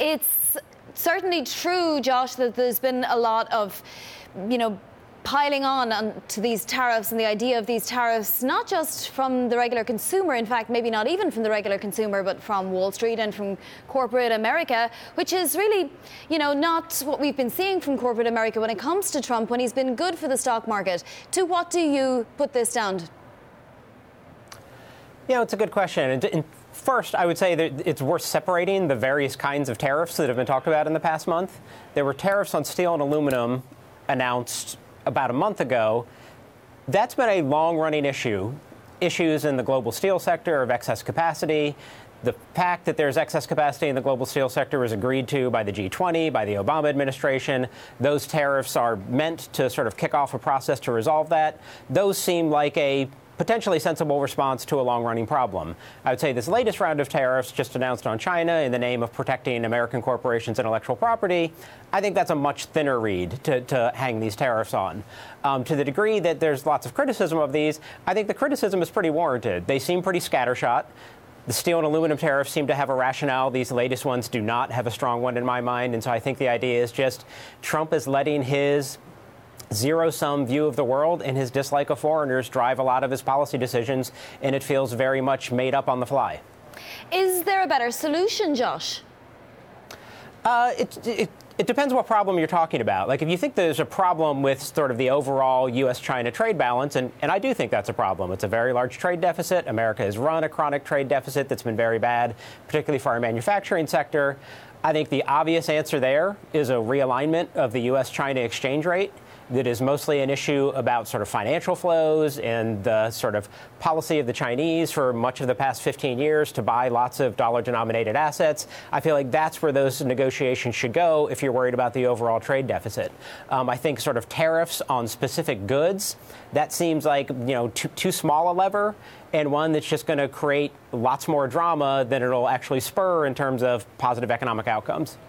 It's certainly true, Josh, that there's been a lot of, piling on to these tariffs and the idea of these tariffs, not just from the regular consumer, in fact, maybe not even from the regular consumer, but from Wall Street and from corporate America, which is really, not what we've been seeing from corporate America when it comes to Trump, when he's been good for the stock market. To what do you put this down to? It's a good question. And first, I would say that it's worth separating the various kinds of tariffs that have been talked about in the past month. There were tariffs on steel and aluminum announced about a month ago. That's been a long-running issue. Issues in the global steel sector of excess capacity. The fact that there's excess capacity in the global steel sector was agreed to by the G20, by the Obama administration. Those tariffs are meant to sort of kick off a process to resolve that. Those seem like a potentially sensible response to a long-running problem. I would say this latest round of tariffs just announced on China in the name of protecting American corporations' intellectual property, I think that's a much thinner reed to hang these tariffs on. To the degree that there's lots of criticism of these, I think the criticism is pretty warranted. They seem pretty scattershot. The steel and aluminum tariffs seem to have a rationale. These latest ones do not have a strong one in my mind. And so I think the idea is just Trump is letting his zero-sum view of the world and his dislike of foreigners drive a lot of his policy decisions, and it feels very much made up on the fly. Is there a better solution, Josh? It depends what problem you're talking about. Like, if you think there's a problem with sort of the overall U.S.-China trade balance, and I do think that's a problem. It's a very large trade deficit. America has run a chronic trade deficit that's been very bad, particularly for our manufacturing sector. I think the obvious answer there is a realignment of the U.S.-China exchange rate. That is mostly an issue about sort of financial flows and the sort of policy of the Chinese for much of the past 15 years to buy lots of dollar-denominated assets. I feel like that's where those negotiations should go if you're worried about the overall trade deficit. I think sort of tariffs on specific goods, that seems like, too small a lever, and one that's just going to create lots more drama than it'll actually spur in terms of positive economic outcomes.